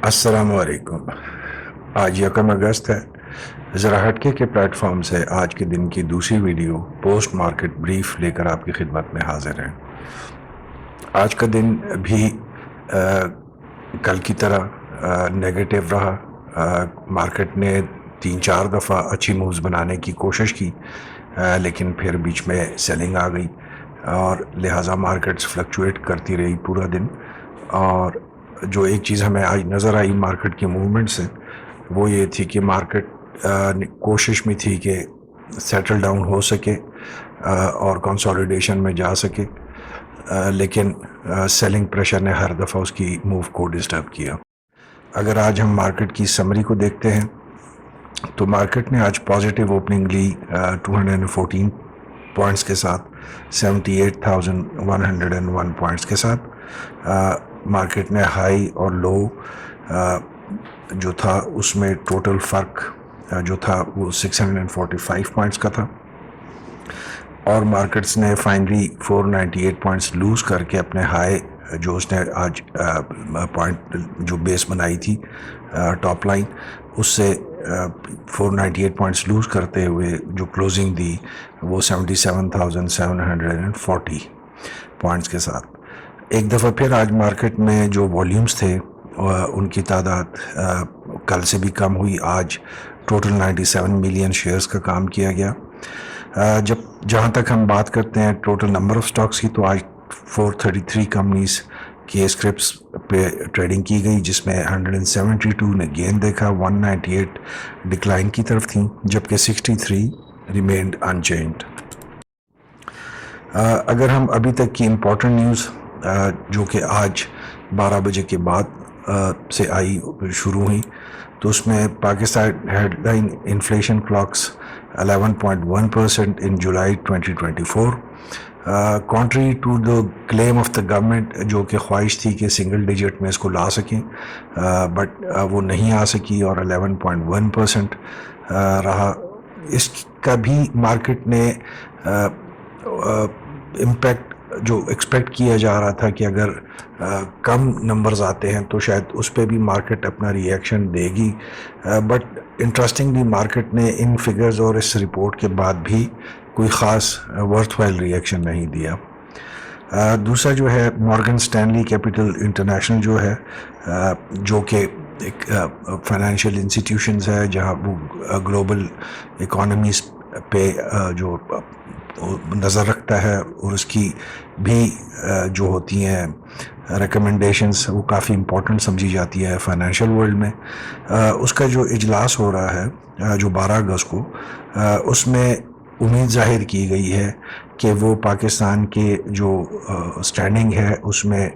السلام علیکم۔ آج 1 اگست ہے۔ ذرا ہٹکے کے پلیٹ فارم سے آج کے دن کی دوسری ویڈیو پوسٹ مارکیٹ بریف لے کر آپ کی خدمت میں حاضر ہیں۔ آج کا دن بھی کل کی طرح نیگیٹو رہا۔ مارکیٹ نے 3-4 دفعہ اچھی مووز بنانے کی کوشش کی، لیکن پھر بیچ میں سیلنگ آ گئی اور لہٰذا مارکیٹس فلکچویٹ کرتی رہی پورا دن۔ اور جو ایک چیز ہمیں آج نظر آئی مارکیٹ کی موومنٹ سے، وہ یہ تھی کہ مارکیٹ کوشش میں تھی کہ سیٹل ڈاؤن ہو سکے اور کنسولیڈیشن میں جا سکے، لیکن سیلنگ پریشر نے ہر دفعہ اس کی موو کو ڈسٹرب کیا۔ اگر آج ہم مارکیٹ کی سمری کو دیکھتے ہیں تو مارکیٹ نے آج پازیٹیو اوپننگ لی 214 پوائنٹس کے ساتھ، 78,101 پوائنٹس کے ساتھ۔ مارکیٹ نے ہائی اور لو جو تھا اس میں ٹوٹل فرق جو تھا وہ 645 پوائنٹس کا تھا، اور مارکیٹس نے فائنلی 498 پوائنٹس لوز کر کے اپنے ہائی جو اس نے آج پوائنٹ جو بیس بنائی تھی ٹاپ لائن، اس سے 498 پوائنٹس لوز کرتے ہوئے جو کلوزنگ دی وہ 77,740 پوائنٹس کے ساتھ۔ ایک دفعہ پھر آج مارکیٹ میں جو والیومز تھے ان کی تعداد کل سے بھی کم ہوئی۔ آج ٹوٹل 97 ملین شیئرز کا کام کیا گیا۔ جہاں تک ہم بات کرتے ہیں ٹوٹل نمبر آف سٹاکس کی، تو آج 433 کمپنیز کے اسکرپٹس پہ ٹریڈنگ کی گئی، جس میں 172 نے گین دیکھا، 198 ڈکلائن کی طرف تھیں، جبکہ 63 ریمینڈ ان چینجڈ۔ اگر ہم ابھی تک کی امپورٹنٹ نیوز جو کہ آج 12 بجے کے بعد سے آئی شروع ہوئی، تو اس میں Pakistan headline inflation clocks 11.1% in July 2024. Contrary to the claim of the government، جو کہ خواہش تھی کہ سنگل ڈیجٹ میں اس کو لا سکیں، بٹ وہ نہیں آ سکی اور 11.1% رہا۔ اس کا بھی مارکیٹ نے امپیکٹ جو ایکسپیکٹ کیا جا رہا تھا کہ اگر کم نمبرز آتے ہیں تو شاید اس پہ بھی مارکیٹ اپنا ری ایکشن دے گی، بٹ انٹرسٹنگلی مارکیٹ نے ان فگرز اور اس رپورٹ کے بعد بھی کوئی خاص ورتھ وائل ری ایکشن نہیں دیا۔ دوسرا جو ہے مورگن سٹینلی کیپٹل انٹرنیشنل جو ہے، جو کہ ایک فائنینشیل انسٹیٹیوشنز ہے جہاں وہ گلوبل اکانومیز پہ جو نظر رکھتا ہے، اور اس کی بھی جو ہوتی ہیں ریکمنڈیشنز وہ کافی امپورٹنٹ سمجھی جاتی ہے فائنینشیل ورلڈ میں۔ اس کا جو اجلاس ہو رہا ہے جو 12 اگست کو، اس میں امید ظاہر کی گئی ہے کہ وہ پاکستان کے جو سٹینڈنگ ہے اس میں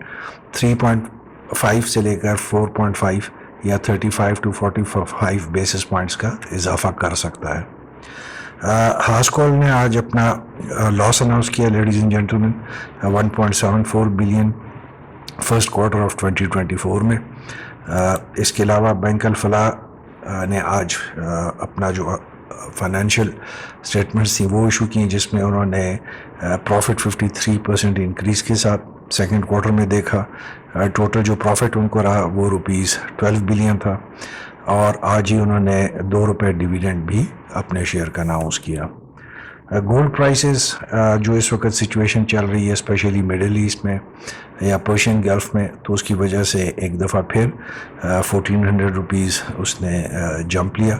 3.5 سے لے کر 4.5 یا 35 to 45 بیسس پوائنٹس کا اضافہ کر سکتا ہے۔ ہاؤس کال نے آج اپنا لاس اناؤنس کیا، ladies and gentlemen, 1.74 billion first quarter of 2024 میں۔ اس کے علاوہ بینک الفلاح نے آج اپنا جو فائنینشیل اسٹیٹمنٹس تھیں وہ ایشو کی، جس میں انہوں نے پروفٹ 53% انکریز کے ساتھ سیکنڈ کوارٹر میں دیکھا۔ ٹوٹل جو پروفٹ ان کو رہا وہ ₹12 بلین تھا، اور آج ہی انہوں نے ₹2 ڈیویڈنڈ بھی اپنے شیئر کا اناؤنس کیا۔ گولڈ پرائسز جو اس وقت سچویشن چل رہی ہے اسپیشلی مڈل ایسٹ میں یا پرشین گلف میں، تو اس کی وجہ سے ایک دفعہ پھر 1400 روپیز اس نے جمپ لیا،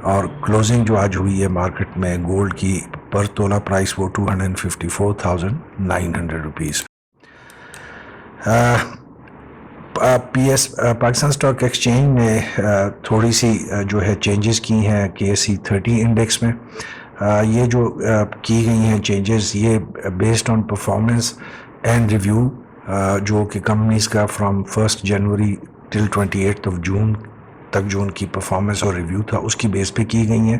اور کلوزنگ جو آج ہوئی ہے مارکیٹ میں گولڈ کی پر تولہ پرائس وہ 254,900 روپیز۔ پاکستان اسٹاک ایکسچینج نے تھوڑی سی جو ہے چینجز کی ہیں KSE 30 انڈیکس میں۔ یہ جو کی گئی ہیں چینجز، یہ based on performance and review جو کہ کمپنیز کا فرام 1 جنوری ٹل 28 جون تک جو ان کی پرفارمنس اور ریویو تھا اس کی بیس پہ کی گئی ہیں۔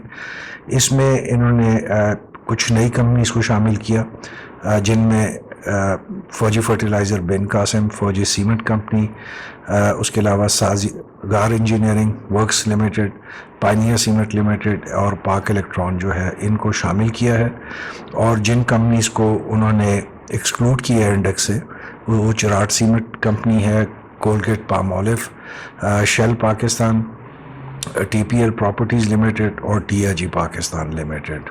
اس میں انہوں نے کچھ نئی کمپنیز کو شامل کیا، جن میں فوجی فرٹیلائزر بن قاسم، فوجی سیمنٹ کمپنی، اس کے علاوہ سازگار engineering works limited, pioneer cement limited اور پاک الیکٹران جو ہے ان کو شامل کیا ہے۔ اور جن کمپنیز کو انہوں نے ایکسکلوڈ کیا ہے انڈیکس سے، وہ چراٹ سیمنٹ کمپنی ہے، Colgate Palmolive, Shell Pakistan, T P L properties limited اور T I G Pakistan limited.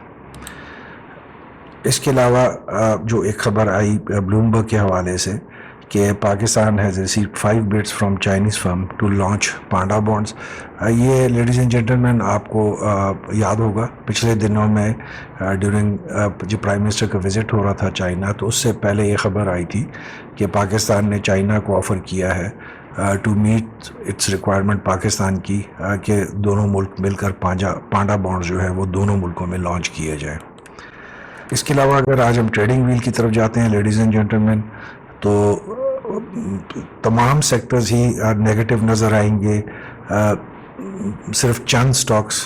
اس کے علاوہ جو ایک خبر آئی بلومبرگ کے حوالے سے کہ Pakistan has received 5 bids from Chinese firm to launch panda bonds. یہ لیڈیز اینڈ جینٹلمین آپ کو یاد ہوگا پچھلے دنوں میں ڈیورنگ جو پرائم منسٹر کا وزٹ ہو رہا تھا چائنا، تو اس سے پہلے یہ خبر آئی تھی کہ پاکستان نے چائنا کو آفر کیا ہے to meet its requirement Pakistan کی کہ دونوں ملک مل کر پانڈا بانڈز جو ہے وہ دونوں ملکوں میں لانچ کیے جائیں۔ اس کے علاوہ اگر آج ہم ٹریڈنگ ویل کی طرف جاتے ہیں لیڈیز اینڈ جینٹلمین، تو تمام سیکٹرز ہی نیگیٹو نظر آئیں گے۔ صرف چند سٹاکس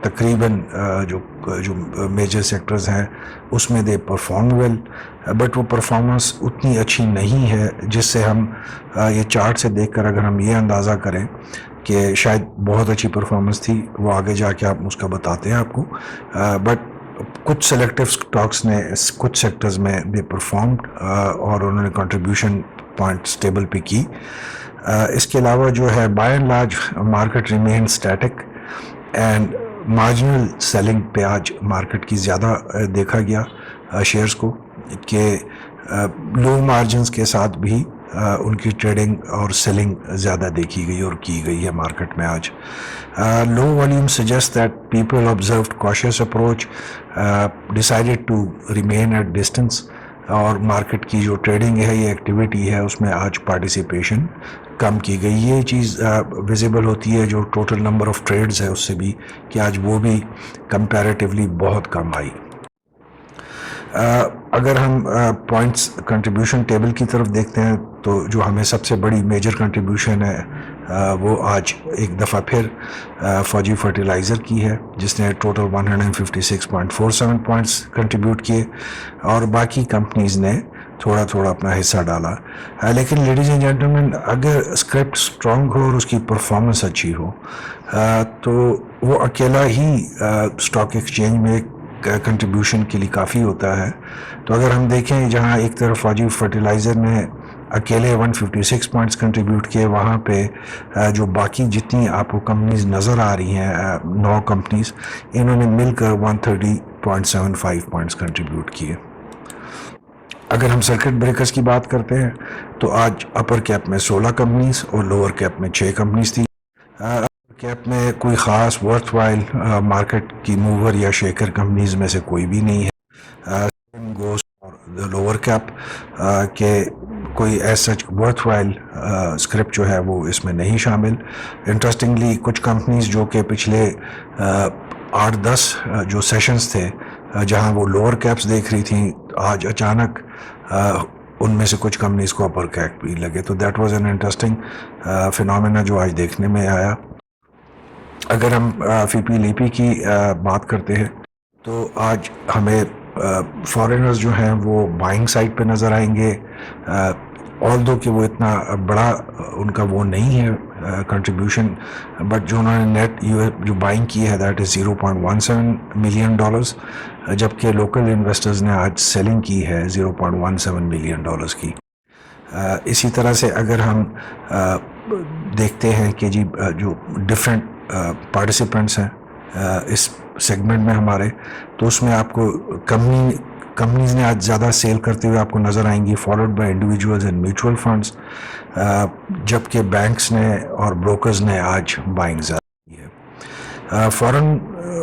تقریباً جو میجر سیکٹرز ہیں اس میں دے پرفارم ویل، بٹ وہ پرفارمنس اتنی اچھی نہیں ہے جس سے ہم یہ چارٹ سے دیکھ کر اگر ہم یہ اندازہ کریں کہ شاید بہت اچھی پرفارمنس تھی، وہ آگے جا کے آپ اس کا بتاتے ہیں آپ کو، بٹ کچھ سلیکٹیو سٹاکس نے کچھ سیکٹرز میں دے پرفارمڈ اور انہوں نے کنٹریبیوشن پوائنٹ سٹیبل پہ کی۔ اس کے علاوہ جو ہے by and large market remain static and marginal selling پہ آج مارکیٹ کی زیادہ دیکھا گیا شیئرز کو کہ لو مارجنز کے ساتھ بھی ان کی ٹریڈنگ اور سیلنگ زیادہ دیکھی گئی اور کی گئی ہے مارکیٹ میں آج۔ Low volume suggest that people observed cautious approach, decided to remain at distance, اور مارکیٹ کی جو ٹریڈنگ ہے یہ ایکٹیویٹی ہے اس میں آج پارٹیسپیشن کم کی گئی۔ یہ چیز ویزیبل ہوتی ہے جو ٹوٹل نمبر آف ٹریڈز ہے اس سے بھی کہ آج وہ بھی کمپیریٹیولی بہت کم آئی۔ اگر ہم پوائنٹس کنٹریبیوشن ٹیبل کی طرف دیکھتے ہیں تو جو ہمیں سب سے بڑی میجر کنٹریبیوشن ہے وہ آج ایک دفعہ پھر فوجی فرٹیلائزر کی ہے جس نے ٹوٹل 156.47 پوائنٹس کنٹریبیوٹ کیے، اور باقی کمپنیز نے تھوڑا تھوڑا اپنا حصہ ڈالا۔ لیکن لیڈیز اینڈ جینٹلمین، اگر اسکرپٹ اسٹرانگ ہو اور اس کی پرفارمنس اچھی ہو تو وہ اکیلا ہی اسٹاک ایکسچینج میں کنٹریبیوشن کے لیے کافی ہوتا ہے۔ تو اگر ہم دیکھیں جہاں ایک طرف فوجی فرٹیلائزر نے اکیلے 156 پوائنٹس کنٹریبیوٹ کیے، وہاں پہ جو باقی جتنی آپ کو کمپنیز نظر آ رہی ہیں 9 کمپنیز، انہوں نے مل کر 130.75 پوائنٹس کنٹریبیوٹ کیے۔ اگر ہم سرکٹ بریکرز کی بات کرتے ہیں تو آج اپر کیپ میں 16 کمپنیز اور لوور کیپ میں 6 کمپنیز تھی۔ اپر کیپ میں کوئی خاص ورتھ وائل مارکیٹ کی موور یا شیکر کمپنیز میں سے کوئی بھی نہیں ہے۔ اور لوور کیپ کے کوئی as such worth while script جو ہے وہ اس میں نہیں شامل۔ انٹرسٹنگلی کچھ کمپنیز جو کہ پچھلے 8-10 جو سیشنز تھے جہاں وہ لوور کیپس دیکھ رہی تھیں، آج اچانک ان میں سے کچھ کمپنیز کو اپر کیپ بھی لگے، تو that was an interesting phenomena جو آج دیکھنے میں آیا۔ اگر ہم فی پی لیپی کی بات کرتے ہیں تو آج ہمیں فارینرز جو ہیں وہ بائنگ سائڈ پہ نظر آئیں گے، آلدو کہ وہ اتنا بڑا ان کا وہ نہیں ہے کنٹریبیوشن، بٹ جو انہوں نے نیٹ جو بائنگ کی ہے دیٹ از $0.17 ملین، جبکہ لوکل انویسٹرز نے آج سیلنگ کی ہے $0.17 ملین کی۔ اسی طرح سے اگر ہم دیکھتے ہیں کہ جی جو ڈفرینٹ پارٹیسپینٹس ہیں اس سیگمنٹ میں ہمارے، تو اس میں آپ کو کمپنیز نے آج زیادہ سیل کرتے ہوئے آپ کو نظر آئیں گی، followed by individuals and mutual funds, جبکہ بینکس نے اور بروکرز نے آج بائنگ زیادہ کی ہے۔ فورن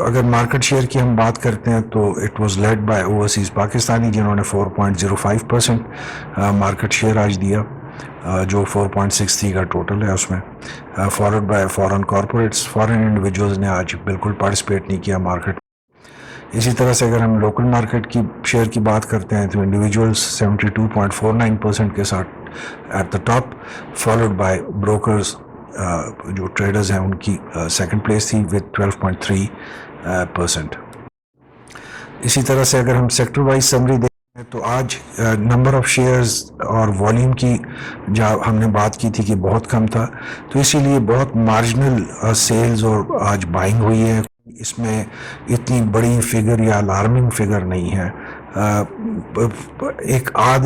اگر مارکیٹ شیئر کی ہم بات کرتے ہیں تو it was led by overseas Pakistani, جنہوں نے 4.05% مارکیٹ شیئر آج دیا، جو 4.63 کا ٹوٹل ہے اس میں، followed by foreign corporates. Foreign individuals نے آج بالکل پارٹیسپیٹ نہیں کیا مارکیٹ۔ اسی طرح سے اگر ہم لوکل مارکیٹ کی شیئر کی بات کرتے ہیں تو انڈیویجولز 72.49% کے ساتھ at the top, followed by brokers جو ٹریڈرز ہیں ان کی سیکنڈ پلیس تھی وتھ 12.3%۔ اسی طرح سے اگر ہم سیکٹر وائز سمری دیکھیں تو آج نمبر آف شیئرز اور والیوم کی جب ہم نے بات کی تھی کہ بہت کم تھا، تو اسی لیے بہت مارجنل سیلز اور آج بائنگ ہوئی ہے۔ اس میں اتنی بڑی فگر یا الارمنگ فگر نہیں ہے، ایک آدھ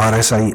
RSI